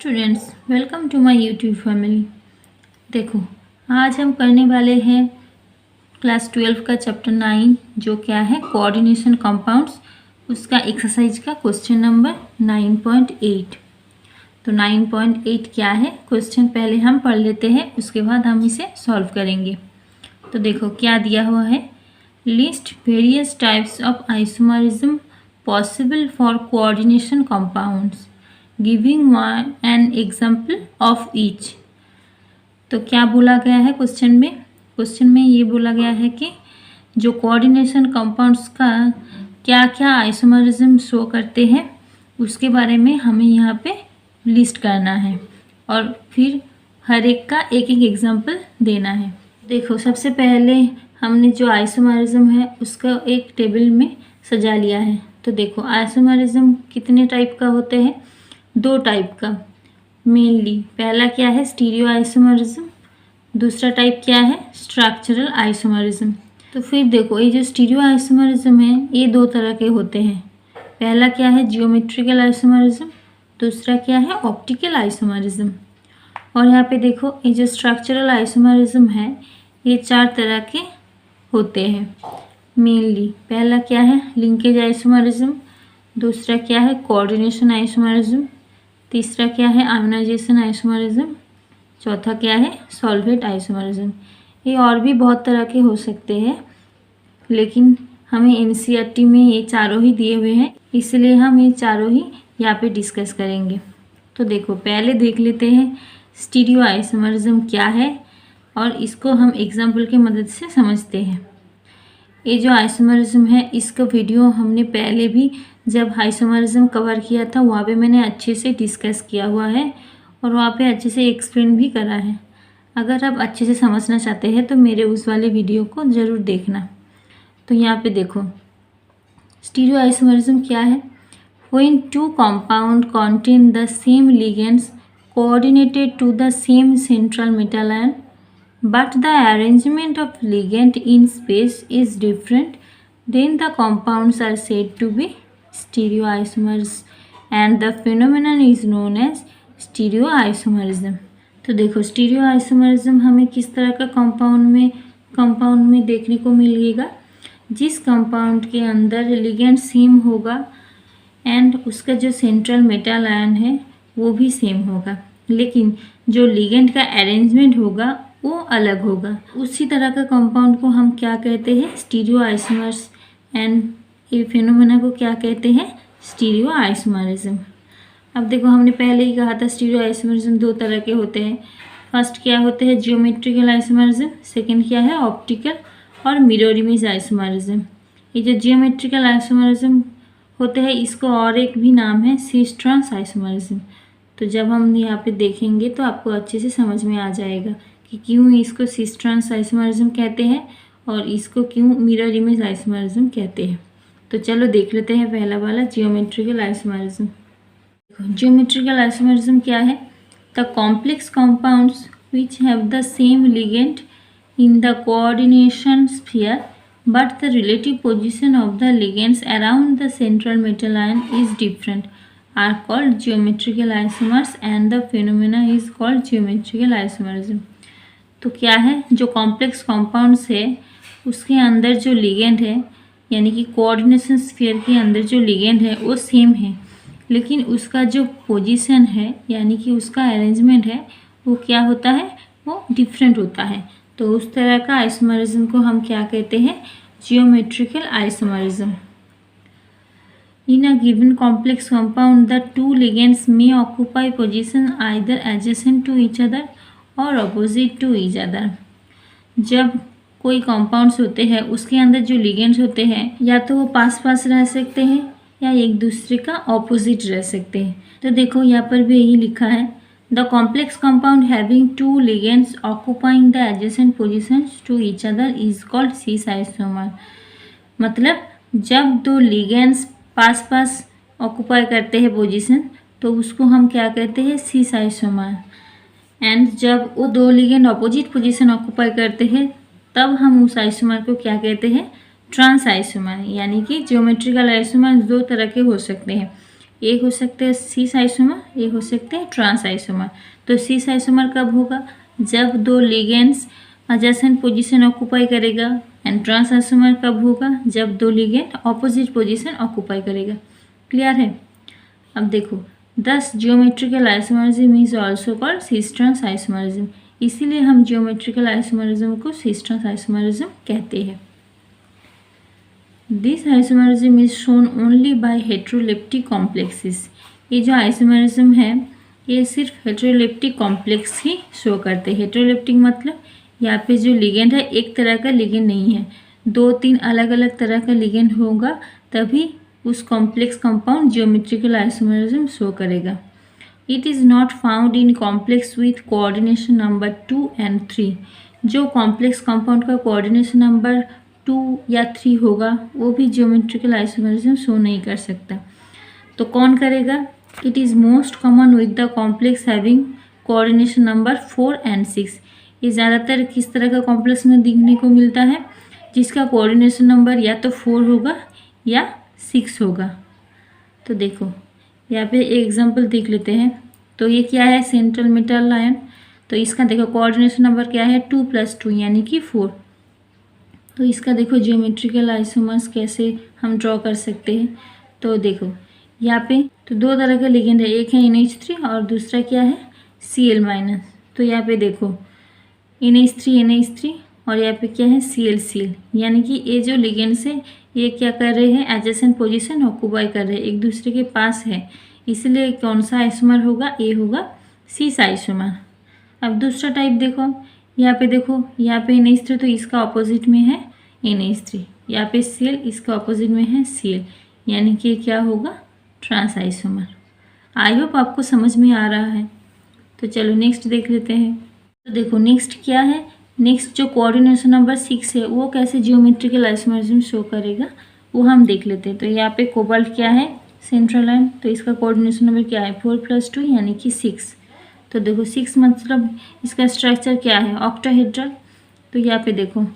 Students, welcome to my YouTube family. देखो, आज हम करने वाले हैं क्लास 12 का चैप्टर 9 जो क्या है कोऑर्डिनेशन कंपाउंड्स, उसका एक्सरसाइज का क्वेश्चन नंबर 9.8। तो 9.8 क्या है क्वेश्चन पहले हम पढ़ लेते हैं, उसके बाद हम इसे सॉल्व करेंगे। तो देखो क्या दिया हुआ है, list various types of isomerism possible for coordination compounds giving an example of each. तो क्या बोला गया है क्वेश्चन में ये बोला गया है कि जो कोऑर्डिनेशन कंपाउंड्स का क्या क्या आइसोमरिज्म शो करते हैं उसके बारे में हमें यहाँ पे लिस्ट करना है और फिर हर एक का एक एक एग्जाम्पल देना है। देखो, सबसे पहले हमने जो आइसोमरिज्म है उसका एक टेबल में सजा लिया है। तो देखो, आइसोमरिज्म कितने टाइप का होते हैं, दो टाइप का मेनली। पहला क्या है स्टीरियो आइसोमरिज्म, दूसरा टाइप क्या है स्ट्रक्चरल आइसोमरिज्म। तो फिर देखो, ये जो स्टीरियो आइसोमरिज्म है ये दो तरह के होते हैं। पहला क्या है जियोमेट्रिकल आइसोमरिज्म, दूसरा क्या है ऑप्टिकल आइसोमरिज्म। और यहाँ पे देखो, ये जो स्ट्रक्चरल आइसोमरिज्म है ये चार तरह के होते हैं मेनली। पहला क्या है लिंकेज आइसोमरिज्म, दूसरा क्या है कोऑर्डिनेशन आइसोमरिज्म, तीसरा क्या है आयोनाइजेशन आइसोमरिज्म, चौथा क्या है सॉल्वेट आइसोमरिज्म। ये और भी बहुत तरह के हो सकते हैं, लेकिन हमें एनसीईआरटी में ये चारों ही दिए हुए हैं, इसलिए हम ये चारों ही यहाँ पे डिस्कस करेंगे। तो देखो, पहले देख लेते हैं स्टीरियो आइसोमरिज्म क्या है और इसको हम एग्जाम्पल की मदद से समझते हैं। ये जो आइसोमरिज्म है इसका वीडियो हमने पहले भी जब आइसोमरिज्म कवर किया था वहाँ पे मैंने अच्छे से डिस्कस किया हुआ है और वहाँ पे अच्छे से एक्सप्लेन भी करा है। अगर आप अच्छे से समझना चाहते हैं तो मेरे उस वाले वीडियो को ज़रूर देखना। तो यहाँ पे देखो स्टीरियो आइसोमरिज्म क्या है, when two compound contain the same ligands coordinated to the same central metal ion but the arrangement of ligand in space is different, then the compounds are said to be stereoisomers and the phenomenon is known as stereoisomerism। तो देखो, stereoisomerism हमें किस तरह का compound में देखने को मिलेगा, जिस कंपाउंड के अंदर लिगेंड सेम होगा एंड उसका जो सेंट्रल मेटल आयन है वो भी सेम होगा, लेकिन जो लिगेंड का अरेंजमेंट होगा वो अलग होगा। उसी तरह का कंपाउंड को हम क्या कहते हैं स्टीरियो आइसोमर्स एंड ये फिनोमेना को क्या कहते हैं स्टीरियो आइसोमरिज्म। अब देखो, हमने पहले ही कहा था स्टीरियो आइसोमरिज्म दो तरह के होते हैं। फर्स्ट क्या होते हैं जियोमेट्रिकल आइसोमरिज्म, सेकंड क्या है ऑप्टिकल और मिरर इमेज आइसोमरिज्म। ये जो जियोमेट्रिकल आइसोमरिज्म होते हैं इसको और एक भी नाम है सिस ट्रांस आइसोमरिज्म। तो जब हम यहाँ पे देखेंगे तो आपको अच्छे से समझ में आ जाएगा कि क्यों इसको सिस ट्रांस आइसोमरिज्म कहते हैं और इसको क्यों मिरर इमेज आइसोमरिज्म कहते हैं। तो चलो देख लेते हैं पहला वाला जियोमेट्रिकल आइसोमरिज्म। जियोमेट्रिकल आइसोमरिज्म क्या है, the complex compounds which have the same ligand in the coordination sphere but the relative position of the ligands around the central metal ion is different are called geometrical isomers and the phenomena is called geometrical isomerism। तो क्या है, जो complex compounds है उसके अंदर जो ligand है यानी कि कोऑर्डिनेशन स्फीयर के अंदर जो लिगेंड है वो सेम है, लेकिन उसका जो पोजीशन है यानी कि उसका अरेंजमेंट है वो क्या होता है, वो डिफरेंट होता है। तो उस तरह का आइसोमरिज्म को हम क्या कहते हैं geometrical isomerism. In a given complex compound, the two ligands may occupy position either adjacent to each other or opposite to each other। जब कोई कंपाउंड्स होते हैं उसके अंदर जो लिगेंड्स होते हैं या तो वो पास पास रह सकते हैं या एक दूसरे का ऑपोजिट रह सकते हैं। तो देखो यहाँ पर भी यही लिखा है, the complex compound having two ligands occupying the adjacent positions to each other is called cis isomer. मतलब जब दो लिगेंड्स पास पास ऑक्यूपाई करते हैं पोजीशन तो उसको हम क्या कहते हैं सिस आइसोमर, एंड जब वो दो लिगेंड अपोजिट पोजीशन ऑक्यूपाई करते हैं तब हम उस आइसोमर को क्या कहते हैं ट्रांस आइसोमर। यानी कि ज्योमेट्रिकल आइसोमर दो तरह के हो सकते हैं, एक हो सकते हैं सिस आइसोमर, एक हो सकते हैं ट्रांस आइसोमर। तो सिस आइसोमर कब होगा? जब दो लिगेंड्स एडजेसेंट पोजीशन ऑक्यूपाई करेगा। एंड ट्रांस आइसोमर कब होगा? जब दो लिगेंड ऑपोजिट पोजीशन ऑक्यूपाई करेगा। क्लियर है? अब देखो, this geometrical isomerism is also called cis trans isomerism. इसीलिए हम जियोमेट्रिकल आइसोमरिज्म को सिस ट्रांस आइसोमरिज्म कहते हैं। This isomerism is shown only by heteroleptic complexes. ये जो आइसोमरिज्म है ये सिर्फ हेट्रोलेप्टिक कॉम्प्लेक्स ही शो करते हैं। हेट्रोलेप्टिक मतलब यहाँ पे जो लिगेंड है एक तरह का लिगेंड नहीं है, दो तीन अलग अलग तरह का लिगेंड होगा तभी उस complex compound geometrical isomerism show करेगा। It is not found in complex with coordination number 2 and 3। जो कॉम्प्लेक्स कंपाउंड का कोऑर्डिनेशन नंबर 2 या 3 होगा वो भी जियोमेट्रिकल आइसोमरिज्म शो नहीं कर सकता। तो कौन करेगा? It is most common with the complex having coordination number 4 and 6। ये ज़्यादातर किस तरह का कॉम्प्लेक्स में दिखने को मिलता है? जिसका कोऑर्डिनेशन नंबर या तो 4 होगा या 6 होगा। तो देखो यहाँ पे एक एग्जांपल देख लेते हैं। तो ये क्या है? Central metal ion. तो इसका देखो कोऑर्डिनेशन नंबर क्या है? 2 + 2 यानी कि 4। तो इसका देखो जियोमेट्रिकल आइसोमर्स कैसे हम ड्रॉ कर सकते हैं। तो देखो यहाँ पे तो दो तरह के लिगेंड है, एक है NH3 और दूसरा क्या है? Cl-। तो यहाँ पे देखो NH3 और यहाँ पे क्या है? Cl, यानी कि ये जो लिगेंड्स है ये क्या कर रहे हैं? एडजेसेंट पोजीशन ऑक्यूपाई कर रहे हैं, एक दूसरे के पास है। इसलिए कौन सा आइसोमर होगा? ए होगा सिस आइसोमर। अब दूसरा टाइप देखो, यहाँ पे देखो, यहाँ पे NH3 तो इसका ऑपोजिट में है NH3, यहाँ पे Cl इसका ऑपोजिट में है Cl, यानी कि क्या होगा? Trans isomer. आई होप आपको समझ में आ रहा है। तो चलो नेक्स्ट देख लेते हैं। तो देखो नेक्स्ट क्या है? नेक्स्ट जो कोऑर्डिनेशन नंबर 6 है वो कैसे जियोमेट्रिकल आइसोमरिज्म शो करेगा वो हम देख लेते हैं। तो यहाँ पे कोबाल्ट क्या है? Central line. तो इसका कोऑर्डिनेशन नंबर क्या है? 4 + 2 यानी कि 6। तो देखो 6 मतलब इसका स्ट्रक्चर क्या है? ऑक्टाहेड्रल। तो यहाँ पे देखो,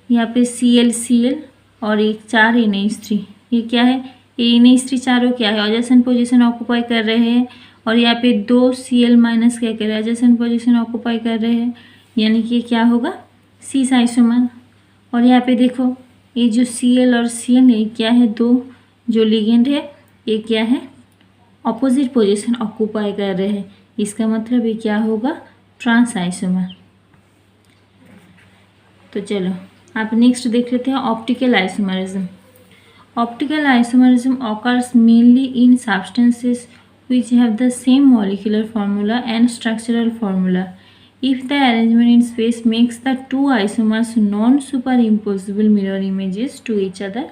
यहाँ पे Cl और एक 4 NH3। ये क्या है? ये NH3 चारों क्या है? एडजेसेंट पोजीशन ऑक्यूपाई कर रहे हैं। और यहाँ पे 2 Cl- क्या कर रहे हैं? एडजेसेंट पोजीशन ऑक्यूपाई कर रहे हैं, यानी कि क्या होगा? Cis isomer. और यहाँ पे देखो ये जो Cl और Cl ये क्या है? दो जो लिगेंड है ये क्या है? ऑपोजिट पोजीशन ऑक्यूपाई कर रहे हैं, इसका मतलब ये क्या होगा? Trans isomer. तो चलो आप नेक्स्ट देख लेते हैं optical isomerism. Optical isomerism occurs mainly in substances which have the same molecular formula and structural formula. If the arrangement in space makes the two isomers non-superimposable mirror images to each other,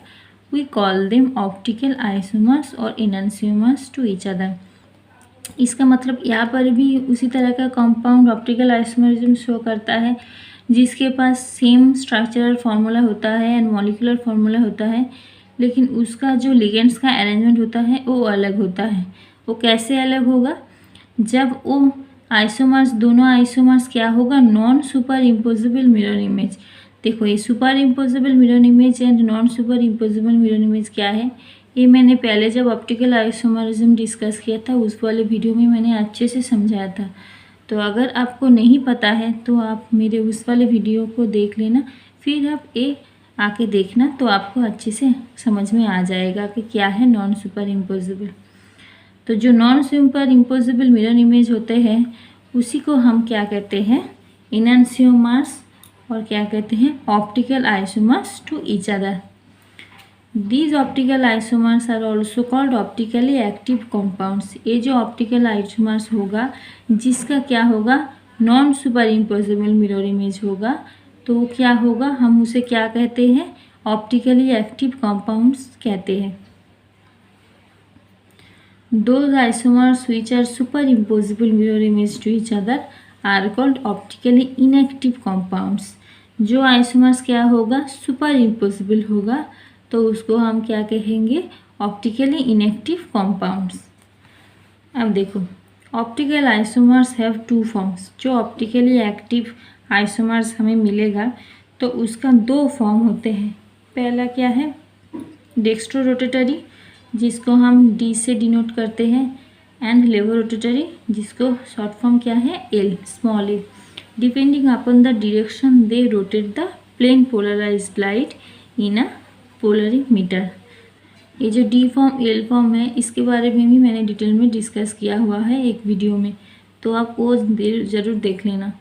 we call them optical isomers or enantiomers to each other. इसका मतलब यहाँ पर भी उसी तरह का compound optical isomerism show करता है जिसके पास सेम स्ट्रक्चरल फार्मूला होता है एंड मॉलिक्यूलर फार्मूला होता है, लेकिन उसका जो लिगेंड्स का अरेंजमेंट होता है वो अलग होता है। वो कैसे अलग होगा? जब वो आइसोमर्स, दोनों आइसोमर्स क्या होगा? Non super imposable mirror image. देखो ये super imposable mirror image and non super imposable mirror image क्या है? ये मैंने पहले जब ऑप्टिकल आइसोमरिज्म डिस्कस किया था उस वाले वीडियो में मैंने अच्छे से समझाया था। तो अगर आपको नहीं पता है तो आप मेरे उस वाले वीडियो को देख लेना, फिर आप ये आके देखना, तो आपको अच्छे से समझ में आ जाएगा कि क्या है नॉन सुपर इम्पोजिबल। तो जो non super imposable mirror image होते हैं उसी को हम क्या कहते हैं? एनांसियोमर्स, और क्या कहते हैं? Optical isomers to each other. These optical isomers are also called optically active compounds। ये जो ऑप्टिकल आइसोमर्स होगा जिसका क्या होगा? Non super imposable mirror image होगा, तो वो क्या होगा? हम उसे क्या कहते हैं? ऑप्टिकली एक्टिव कंपाउंड्स कहते हैं। Those isomers which are superimposable mirror image to each other are called optically inactive compounds। जो आइसोमर्स क्या होगा? सुपर इम्पोजिबल होगा, तो उसको हम क्या कहेंगे? Optically inactive compounds. अब देखो optical isomers have two forms. जो ऑप्टिकली एक्टिव आइसोमर्स हमें मिलेगा तो उसका दो फॉर्म होते हैं। पहला क्या है? डेक्स्ट्रो रोटेटरी, जिसको हम डी से डिनोट करते हैं, एंड लेबोरेटरी जिसको शॉर्ट फॉर्म क्या है, L, small A. Depending upon the direction they rotate the plane polarised light in a polarimeter. ये जो डी फॉर्म एल फॉर्म है इसके बारे में भी मैंने डिटेल में डिस्कस किया हुआ है एक वीडियो में, तो आप वो ज़रूर देख लेना।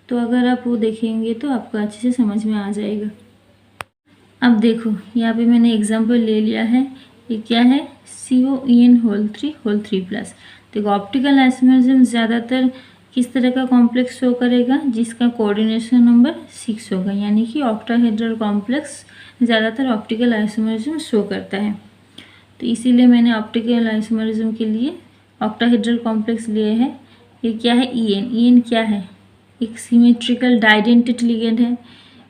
तो अगर आप वो देखेंगे तो आपको अच्छे से समझ में आ जाएगा। अब देखो यहाँ पे मैंने एग्जांपल ले लिया है, ये क्या है, COEN होल 3 प्लस। देखो ऑप्टिकल आइसोमरिज्म ज़्यादातर किस तरह का कॉम्प्लेक्स शो करेगा, जिसका कोऑर्डिनेशन नंबर 6 होगा, यानी कि ऑक्टाहेड्रल कॉम्प्लेक्स ज़्यादातर ऑप्टिकल आइसोमरिज्म शो करता है। तो इसीलिए मैंने ऑप्टिकल आइसोमरिज्म के लिए ऑक्टाहेड्रल कॉम्प्लेक्स लिए है। ये क्या है, EN क्या है, एक सिमेट्रिकल डाइडेंटेड लिगेंड है,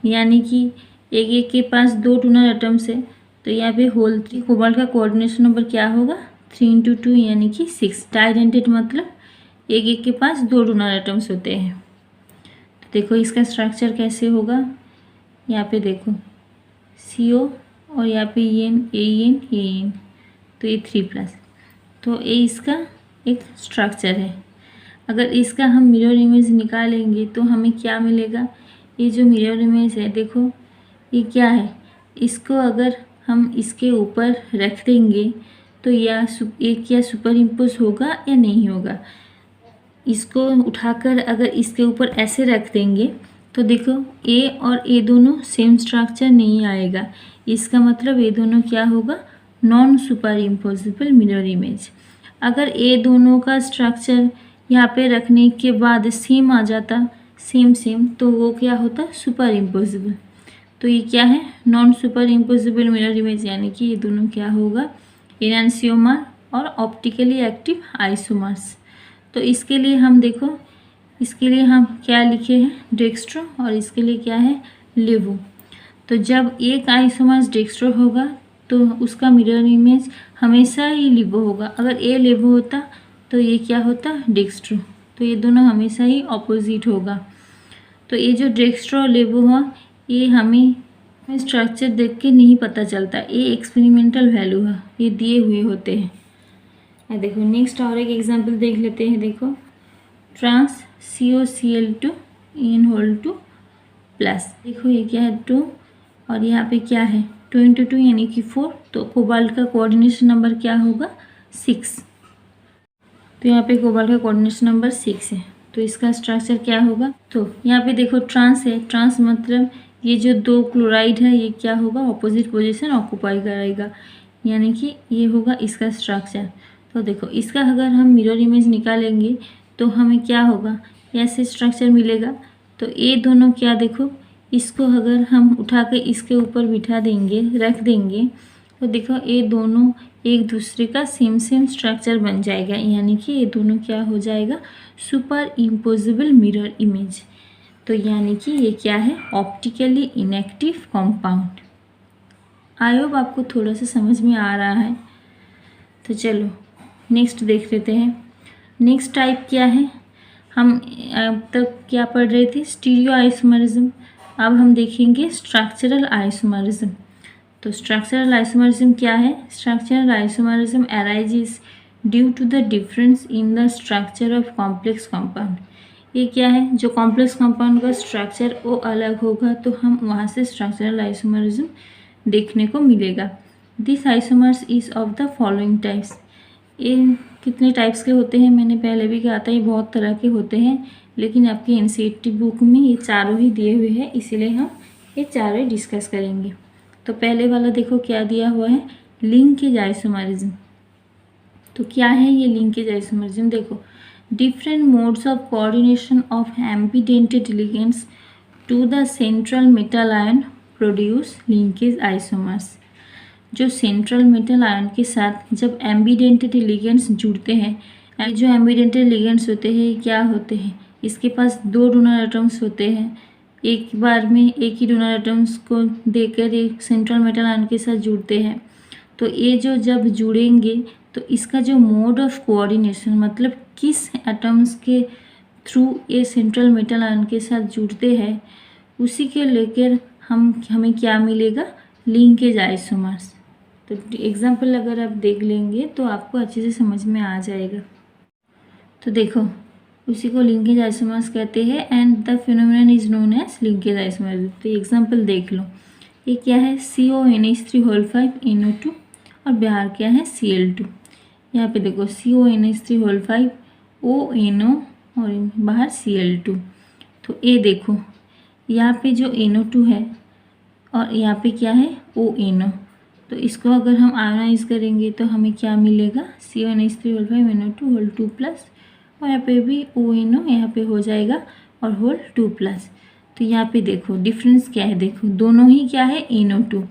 यानी कि एक के पास 2 डोनर एटम्स है। तो यहाँ पे होल 3 कोबाल्ट का कोऑर्डिनेशन नंबर क्या होगा, 3 × 2 यानी कि 6। डाइडेंटेड मतलब एक के पास 2 डोनर एटम्स होते हैं। तो देखो इसका स्ट्रक्चर कैसे होगा, यहाँ पे देखो CO और यहाँ पे AN, तो ये 3 प्लस। तो ये इसका एक स्ट्रक्चर है। अगर इसका हम मिरर इमेज निकालेंगे तो हमें क्या मिलेगा, ये जो मिरर इमेज है देखो ये क्या है, इसको अगर हम इसके ऊपर रख देंगे तो ये क्या सुपर इम्पोज होगा या नहीं होगा। इसको उठाकर अगर इसके ऊपर ऐसे रख देंगे तो देखो A और A दोनों सेम स्ट्रक्चर नहीं आएगा, इसका मतलब ये दोनों क्या होगा, non super imposable mirror image. अगर A दोनों का स्ट्रक्चर यहाँ पे रखने के बाद सेम आ जाता, सेम, तो वो क्या होता, सुपर इम्पोजिबल। तो ये क्या है, non super imposable mirror image, यानी कि ये दोनों क्या होगा, एनांसियोमर और ऑप्टिकली एक्टिव आइसोमर्स। तो इसके लिए हम देखो, इसके लिए हम क्या लिखे हैं, डेक्स्ट्रो, और इसके लिए क्या है, लेवो। तो जब एक आइसोमर्स डेक्स्ट्रो होगा तो उसका मिरर इमेज हमेशा ही लेवो होगा। अगर ए लेवो होता तो ये क्या होता, डेक्स्ट्रो। तो ये दोनों हमेशा ही ऑपोजिट होगा। तो ये जो डेक्स्ट्रो और लेवो है ये हमें स्ट्रक्चर देख के नहीं पता चलता, ये एक्सपेरिमेंटल वैल्यू है, ये दिए हुए होते हैं। देखो नेक्स्ट और एक एग्जांपल देख लेते हैं। देखो trans COCl2 EN whole 2 plus. देखो ये क्या है, 2 और यहाँ पे क्या है, 2 × 2 यानी कि 4। तो कोबाल्ट का कोऑर्डिनेशन नंबर क्या होगा, 6। तो यहाँ पे कोबाल्ट का कोऑर्डिनेशन नंबर 6 है। तो इसका स्ट्रक्चर क्या होगा, तो यहाँ पे देखो ट्रांस है, ट्रांस मतलब ये जो 2 क्लोराइड है ये क्या होगा, ऑपोजिट पोजीशन ऑक्यूपाई करेगा, यानी कि ये होगा इसका स्ट्रक्चर। तो देखो इसका अगर हम मिरर इमेज निकालेंगे तो हमें क्या होगा, ऐसे स्ट्रक्चर मिलेगा। तो ये दोनों क्या, देखो इसको अगर हम उठा के इसके ऊपर बिठा देंगे, रख देंगे, तो देखो ये दोनों एक दूसरे का सेम स्ट्रक्चर बन जाएगा, यानी कि ये दोनों क्या हो जाएगा, सुपर इम्पोजिबल मिरर इमेज। तो यानी कि ये क्या है, optically inactive compound. I hope आपको थोड़ा सा समझ में आ रहा है। तो चलो नेक्स्ट देख लेते हैं। नेक्स्ट टाइप क्या है, हम अब तक क्या पढ़ रहे थे, स्टीरियो आइसोमरिज्म। अब हम देखेंगे स्ट्रक्चरल आइसोमरिज्म। तो स्ट्रक्चरल आइसोमरिज्म क्या है, structural isomerism arises due to the difference in the structure of complex compound. ये क्या है, जो कॉम्प्लेक्स कंपाउंड का स्ट्रक्चर वो अलग होगा तो हम वहाँ से स्ट्रक्चरल आइसोमरिज्म देखने को मिलेगा। This isomers is of the following types. ये कितने टाइप्स के होते हैं मैंने पहले भी कहा था, ये बहुत तरह के होते हैं, लेकिन आपकी NCERT बुक में ये चारों ही दिए हुए हैं, इसीलिए हम ये चारों ही डिस्कस करेंगे। तो पहले वाला देखो क्या दिया हुआ है, लिंकेज आइसोमरिज्म। तो क्या है ये लिंकेज आइसोमरिज्म, देखो different modes of coordination of ambidentate ligands to the central metal ion produce linkage isomers. जो सेंट्रल मेटल आयन के साथ जब एम्बीडेंटेड लिगेंड्स जुड़ते हैं, जो एम्बीडेंटेड लिगेंड्स होते हैं क्या होते हैं, इसके पास 2 डोनर एटम्स होते हैं, एक बार में एक ही डोनर एटम्स को देकर एक सेंट्रल मेटल आयन के साथ जुड़ते हैं। तो ये जो जब जुड़ेंगे तो इसका जो मोड ऑफ कोऑर्डिनेशन मतलब किस एटम्स के थ्रू ये सेंट्रल मेटल आयन के साथ जुड़ते हैं, उसी के लेकर हमें क्या मिलेगा, लिंकेज आइसोमर्स। तो एग्जाम्पल अगर आप देख लेंगे तो आपको अच्छे से समझ में आ जाएगा। तो देखो, उसी को लिंकेज आइसोमर्स कहते हैं and the phenomenon is known as linkage isomers. तो एग्जाम्पल देख लो, ये क्या है CONH3 5NO2 और बाहर क्या है Cl2। यहाँ पे देखो CONH3 5 ONO और बाहर Cl2। तो ये देखो यहाँ पे जो NO2 है और यहाँ पे क्या है ONO, तो इसको अगर हम आयोनाइज करेंगे तो हमें क्या मिलेगा CONH3 5NO2 2 प्लस और यहाँ पे भी ONO यहाँ पे हो जाएगा और होल 2 प्लस। तो यहाँ पे देखो डिफरेंस क्या है, देखो दोनों ही क्या है NO2,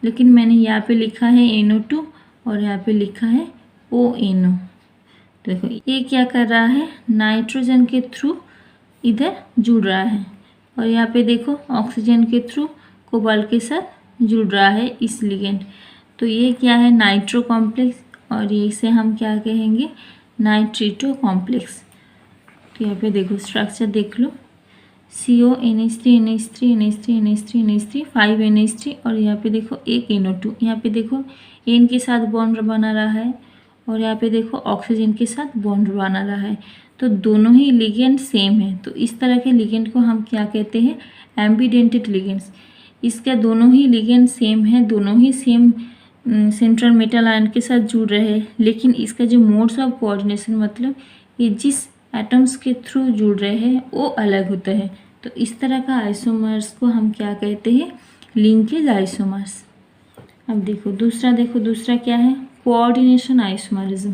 लेकिन मैंने यहाँ पे लिखा है NO2 और यहाँ पे लिखा है ONO। देखो ये क्या कर रहा है, नाइट्रोजन के थ्रू इधर जुड़ रहा है और यहाँ पे देखो ऑक्सीजन के थ्रू कोबाल्ट के साथ जुड़ रहा है इस लिगेंड। तो ये क्या है नाइट्रो कॉम्प्लेक्स और ये इसे हम क्या कहेंगे नाइट्रिटो कॉम्प्लेक्स। तो यहाँ पे देखो स्ट्रक्चर देख लो CONH3NH3NH3NH3NH3 5NH3 और यहाँ पे देखो एक NO2, यहाँ पे देखो N के साथ बॉन्ड बना रहा है और यहाँ पे देखो ऑक्सीजन के साथ बॉन्ड बना रहा है। तो दोनों ही लिगेंड सेम है, तो इस तरह के लिगेंड को हम क्या कहते हैं एम्बिडेंटेड लिगेंड्स। इसके दोनों ही लिगेंड सेम है, दोनों ही सेम सेंट्रल मेटल आयन के साथ जुड़ रहे हैं, लेकिन इसका जो मोड्स ऑफ कोऑर्डिनेशन मतलब ये जिस एटम्स के थ्रू जुड़ रहे हैं वो अलग होता है। तो इस तरह का आइसोमर्स को हम क्या कहते हैं लिंकेज आइसोमर्स। अब देखो दूसरा क्या है coordination isomerism.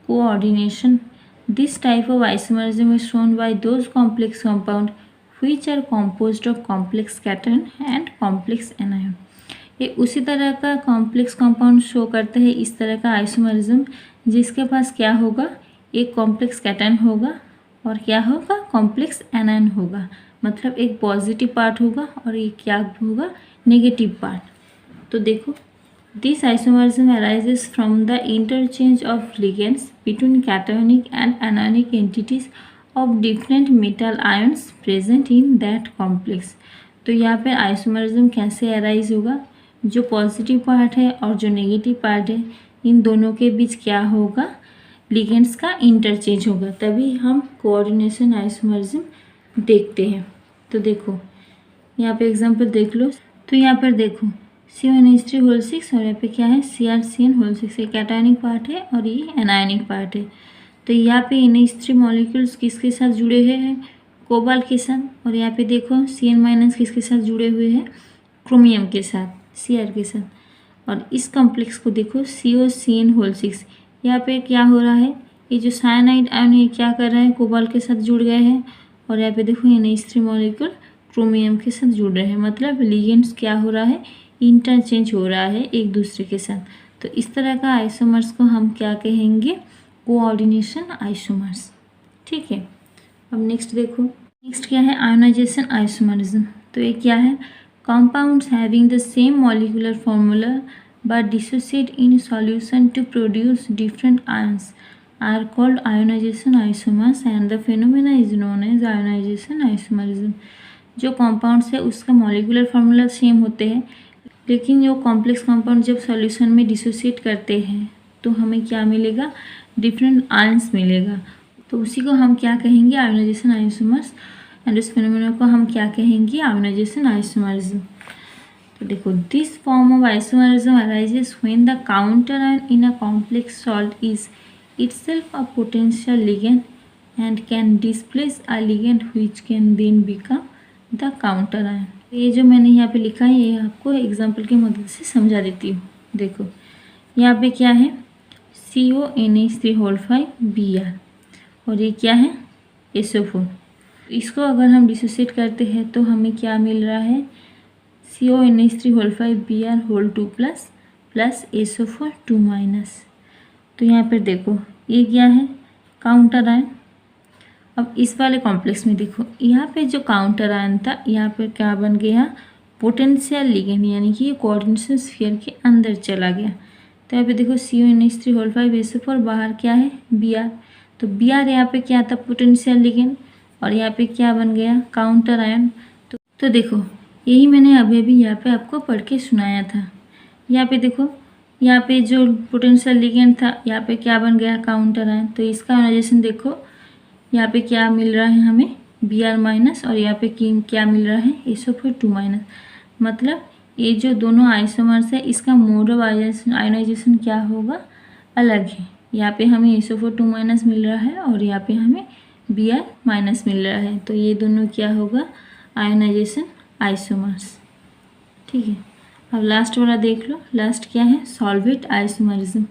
Coordination, this type of isomerism is shown by those complex compound which are composed of complex cation and complex anion। ये उसी तरह का कॉम्प्लेक्स कंपाउंड शो करता है इस तरह का आइसोमरिज्म जिसके पास क्या होगा एक कॉम्प्लेक्स कैटन होगा और क्या होगा कॉम्प्लेक्स एनायन होगा, मतलब एक पॉजिटिव पार्ट होगा और एक क्या होगा नेगेटिव पार्ट। तो देखो this isomerism arises from the interchange of ligands between cationic and anionic entities of different metal ions present in that complex. तो यहाँ पे आइसोमरिज्म कैसे अराइज होगा, जो पॉजिटिव पार्ट है और जो नेगेटिव पार्ट है इन दोनों के बीच क्या होगा लिगेंड्स का इंटरचेंज होगा, तभी हम कोऑर्डिनेशन आइसोमरिज्म देखते हैं। तो देखो यहाँ पे एग्जांपल देख लो, तो यहाँ पर देखो CONH3 और यहाँ पे क्या है CrCN6, ये कैटायनिक पार्ट है और ये एनायनिक पार्ट है। तो यहाँ पे NH3 मॉलिक्यूल्स किसके साथ जुड़े हुए हैं कोबाल्ट के साथ, और यहाँ पे देखो CN- किसके साथ जुड़े हुए हैं क्रोमियम के साथ Cr के साथ। और इस कॉम्प्लेक्स को देखो COCN6, यहाँ पे क्या हो रहा है ये जो साइनाइड आयन है क्या कर रहा है कोबाल्ट के साथ जुड़ गए हैं और यहाँ पे देखो NH3 मॉलिक्यूल क्रोमियम के साथ जुड़ रहे हैं, मतलब लिगेंड्स क्या हो रहा है इंटरचेंज हो रहा है एक दूसरे के साथ। तो इस तरह का आइसोमर्स को हम क्या कहेंगे कोऑर्डिनेशन आइसोमर्स। ठीक है, अब नेक्स्ट देखो, नेक्स्ट क्या है आयोनाइजेशन आइसोमरिज्म। तो ये क्या है compounds having the same molecular formula but dissociate in solution to produce different ions are called ionization isomers and the phenomena is known as ionization isomerism। जो compounds है उसका molecular formula सेम होते हैं, लेकिन जो complex compound जब solution में dissociate करते हैं तो हमें क्या मिलेगा डिफरेंट आयंस मिलेगा। तो उसी को हम क्या कहेंगे आयोनाइजेशन आइसोमर्स एंड इस फिनोमेना को हम क्या कहेंगे आयोनाइजेशन आइसोमरिज्म। तो देखो this form of isomerism arises when the counter ion in a complex salt is itself a potential ligand and can displace a ligand which can then become the counter ion. ये जो मैंने यहाँ पे लिखा है ये आपको एग्जाम्पल की मदद से समझा देती हूँ। देखो यहाँ पे क्या है CONH3 5 Br और ये क्या है SO4। इसको अगर हम डिसोसिएट करते हैं तो हमें क्या मिल रहा है CONH3 5 Br 2 प्लस SO4 2-। तो यहाँ पर देखो ये क्या है काउंटर आयन। अब इस वाले कॉम्प्लेक्स में देखो यहाँ पे जो काउंटर आयन था यहाँ पे क्या बन गया पोटेंशियल लिगेंड, यानी कि ये कोऑर्डिनेशन स्फीयर के अंदर चला गया। तो यहाँ पे देखो CONH3 5 SO4 बाहर क्या है Br। तो Br यहाँ पे क्या था पोटेंशियल लिगेंड और यहाँ पे क्या बन गया काउंटर आयन। तो देखो यही मैंने अभी अभी यहाँ पे आपको पढ़ के सुनाया था। यहाँ पे देखो यहाँ पे जो पोटेंशियल लिगेंड था यहाँ पे क्या बन गया, काउंटर आयन। तो इसका आयोनाइजेशन देखो, यहाँ पे क्या मिल रहा है हमें, Br माइनस, और यहाँ पे क्या मिल रहा है, SO4 2 माइनस। मतलब ये जो दोनों आइसोमर्स है इसका मोड ऑफ आयोनाइजेशन क्या होगा, अलग है। यहाँ पे हमें SO4 2 माइनस मिल रहा है और यहाँ पे हमें Br माइनस मिल रहा है। तो ये दोनों क्या होगा, आयोनाइजेशन आइसोमर्स। ठीक है, अब लास्ट वाला देख लो। लास्ट क्या है, solvate isomerism.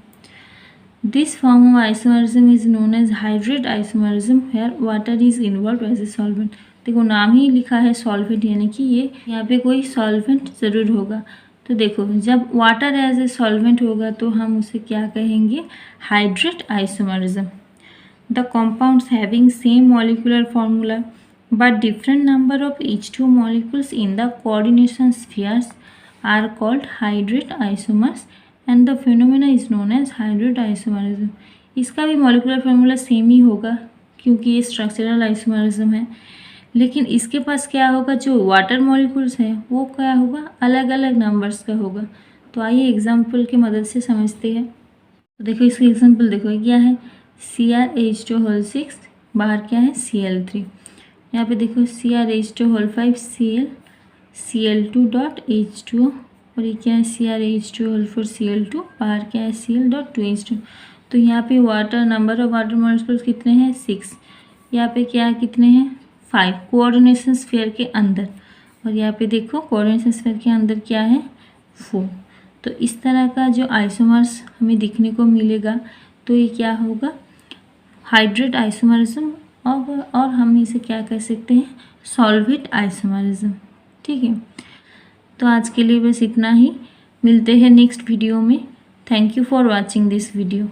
This form of isomerism is known as hydrate isomerism where water is involve as a solvent. देखो नाम ही लिखा है सॉल्वेंट, यानी कि ये यहाँ पे कोई सॉल्वेंट ज़रूर होगा। तो देखो जब वाटर एज ए सॉल्वेंट होगा तो हम उसे क्या कहेंगे, hydrate isomerism. The compounds having same molecular formula but different number of H2 molecules in the coordination spheres are called hydrate isomers and the phenomena is known as hydrate isomerism। इसका भी molecular formula same ही होगा क्योंकि ये structural isomerism है, लेकिन इसके पास क्या होगा, जो वाटर मॉलिक्यूल्स हैं वो क्या होगा, अलग अलग नंबर्स का होगा। तो आइए एग्जाम्पल की मदद से समझते हैं। तो देखो इसका एग्जाम्पल देखो, क्या है, CrH2 बाहर क्या है, Cl3। यहाँ पे देखो CrH2 Cl Cl2 dot H2, और ये क्या है, CrH2 Cl2, बाहर क्या है, Cl डॉट 2H2। तो यहाँ पे water, number of water molecules कितने हैं, 6। यहाँ पे क्या कितने हैं, 5 कोऑर्डिनेशन स्फीयर के अंदर, और यहाँ पे देखो कोऑर्डिनेशन स्फीयर के अंदर क्या है, 4। तो इस तरह का जो आइसोमर्स हमें दिखने को मिलेगा तो ये क्या होगा, हाइड्रेट आइसोमरिज्म, और हम इसे क्या कह सकते हैं, सॉल्वेट आइसोमरिज्म। ठीक है, तो आज के लिए बस इतना ही, मिलते हैं नेक्स्ट वीडियो में। Thank you for watching this video.